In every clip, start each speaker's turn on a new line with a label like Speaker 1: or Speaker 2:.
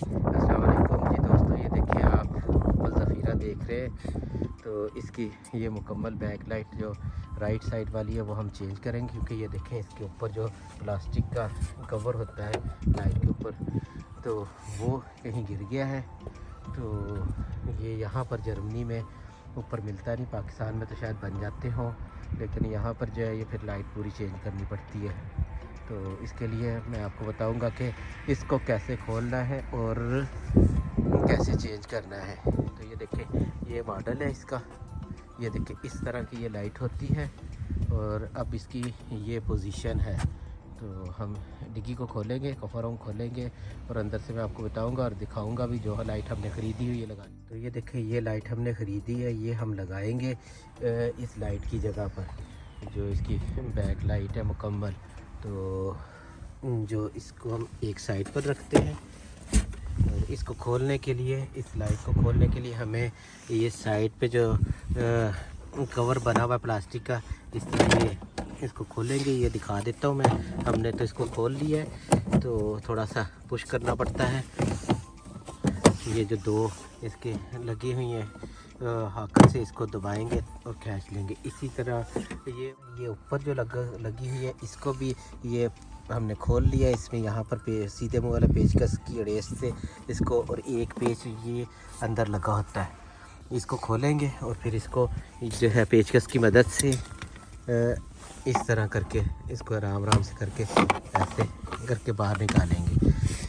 Speaker 1: अस्सलाम वालेकुम जी दोस्तों, ये देखिए आप मुकम्मल ज़फ़ीरा देख रहे हैं। तो इसकी ये मुकम्मल बैक लाइट जो राइट साइड वाली है वो हम चेंज करेंगे, क्योंकि ये देखें इसके ऊपर जो प्लास्टिक का कवर होता है लाइट के ऊपर, तो वो कहीं गिर गया है। तो ये यहाँ पर जर्मनी में ऊपर मिलता नहीं, पाकिस्तान में तो शायद बन जाते हों, लेकिन यहाँ पर जो है ये फिर लाइट पूरी चेंज करनी पड़ती है। तो इसके लिए मैं आपको बताऊंगा कि इसको कैसे खोलना है और कैसे चेंज करना है। तो ये देखें ये मॉडल है इसका, ये देखें इस तरह की ये लाइट होती है और अब इसकी ये पोजीशन है। तो हम डिग्गी को खोलेंगे, कफरों को खोलेंगे और अंदर से मैं आपको बताऊंगा और दिखाऊंगा भी जो लाइट हमने ख़रीदी हुई है लगानी। तो ये देखें ये लाइट हमने ख़रीदी है, ये हम लगाएंगे इस लाइट की जगह पर जो इसकी बैक लाइट है मुकम्मल। तो जो इसको हम एक साइड पर रखते हैं और इसको खोलने के लिए, इस लाइट को खोलने के लिए हमें ये साइड पे जो कवर बना हुआ है प्लास्टिक का, इस तरह ये इसको खोलेंगे। ये दिखा देता हूँ मैं, हमने तो इसको खोल लिया है, तो थोड़ा सा पुश करना पड़ता है। ये जो दो इसके लगी हुई हैं हाकल से इसको दबाएंगे और खींच लेंगे। इसी तरह ये ऊपर जो लगी हुई है इसको भी ये हमने खोल लिया। इसमें यहाँ पर सीधे मुँह वाला पेचकस की अड़ेस से इसको, और एक पेच ये अंदर लगा होता है, इसको खोलेंगे और फिर इसको जो है पेचकस की मदद से इस तरह करके इसको आराम आराम से करके ऐसे करके बाहर निकालेंगे।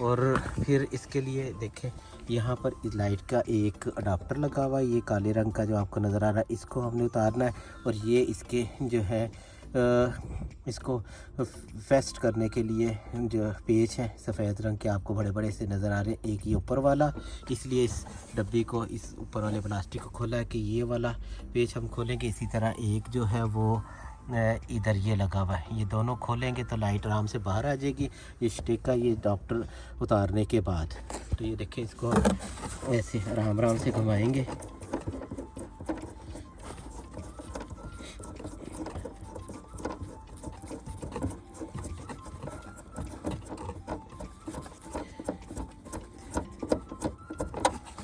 Speaker 1: और फिर इसके लिए देखें यहाँ पर इस लाइट का एक अडाप्टर लगा हुआ है, ये काले रंग का जो आपको नज़र आ रहा है, इसको हमने उतारना है। और ये इसके जो है इसको फेस्ट करने के लिए जो पेच है सफ़ेद रंग के आपको बड़े बड़े से नज़र आ रहे हैं, एक ये ऊपर वाला, इसलिए इस डब्बी को, इस ऊपर वाले प्लास्टिक को खोला है कि ये वाला पेच हम खोलेंगे। इसी तरह एक जो है वो इधर ये लगा हुआ है, ये दोनों खोलेंगे तो लाइट आराम से बाहर आ जाएगी ये स्टिक का, ये डॉक्टर उतारने के बाद। तो ये देखें इसको ऐसे आराम आराम से घुमाएंगे।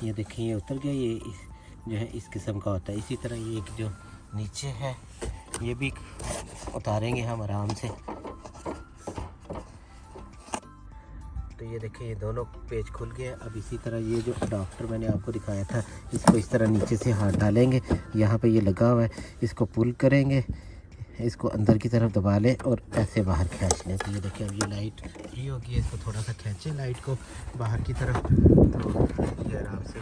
Speaker 1: ये देखें ये उतर गया, ये जो है इस किस्म का होता है। इसी तरह ये एक जो नीचे है ये भी उतारेंगे हम आराम से। तो ये देखें ये दोनों पेज खुल गए। अब इसी तरह ये जो अडाप्टर मैंने आपको दिखाया था, इसको इस तरह नीचे से हाथ डालेंगे, यहाँ पे ये लगा हुआ है, इसको पुल करेंगे, इसको अंदर की तरफ दबा लें और ऐसे बाहर खींच लें। तो ये देखिए अब ये लाइट फ्री होगी, इसको थोड़ा सा खींचें लाइट को बाहर की तरफ, तो ये आराम से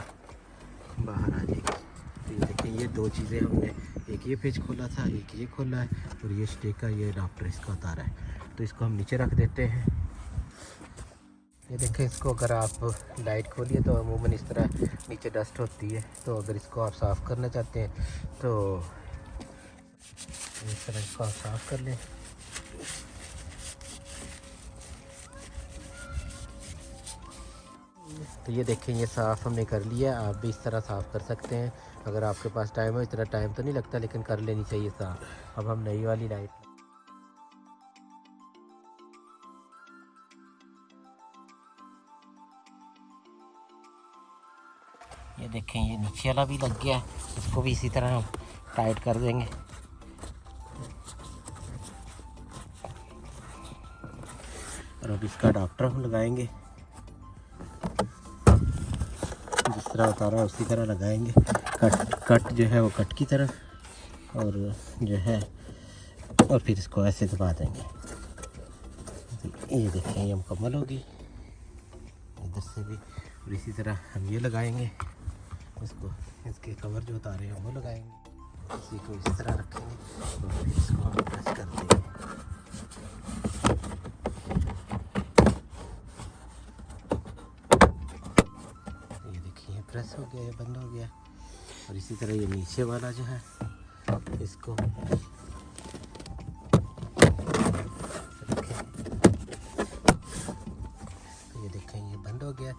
Speaker 1: बाहर आ जाएगी। तो ये देखिए ये दो चीज़ें हमने, एक ये पेज खोला था, एक ये खोला है, और ये स्टिक का ये अडाप्टर इसका उतारा है। तो इसको हम नीचे रख देते हैं। ये देखें इसको अगर आप लाइट खोलिए तो अमूमन इस तरह नीचे डस्ट होती है, तो अगर इसको आप साफ़ करना चाहते हैं तो इस तरह इसको आप साफ़ कर लें। तो ये देखें ये साफ़ हमने कर लिया, आप भी इस तरह साफ़ कर सकते हैं अगर आपके पास टाइम हो। इतना टाइम तो नहीं लगता लेकिन कर लेनी चाहिए साफ़। अब हम नई वाली लाइट, ये देखें ये नीचे वाला भी लग गया है, इसको भी इसी तरह हम टाइट कर देंगे। और अब इसका अडाप्टर हम लगाएंगे, जिस तरह उतारा उसी तरह लगाएंगे। कट जो है वो कट की तरफ, और जो है और फिर इसको ऐसे दबा देंगे। ये देखें ये मुकम्मल होगी इधर से भी। और इसी तरह हम ये लगाएंगे, इसको इसके कवर जो उतारे हैं वो लगाएंगे, इसी को इस तरह रखेंगे और फिर इसको हम प्रेस कर देंगे। ये देखिए प्रेस हो गया, बंद हो गया। और इसी तरह ये नीचे वाला जो है इसको तो ये देखें ये बंद हो गया।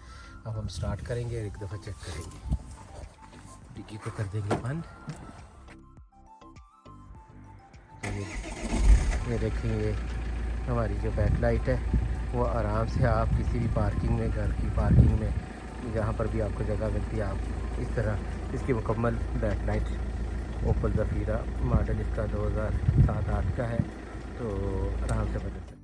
Speaker 1: अब हम स्टार्ट करेंगे और एक दफ़ा चेक करेंगे, डिग्गी को कर देंगे बंद। तो ये देखें ये हमारी जो बैक लाइट है वो आराम से आप किसी भी पार्किंग में, घर की पार्किंग में जहाँ पर भी आपको जगह मिलती है आप इस तरह इसकी मुकम्मल बैकलाइट ओपल ज़फ़ीरा मॉडल इसका 2007-8 का है, तो आराम से बदल सकते हैं।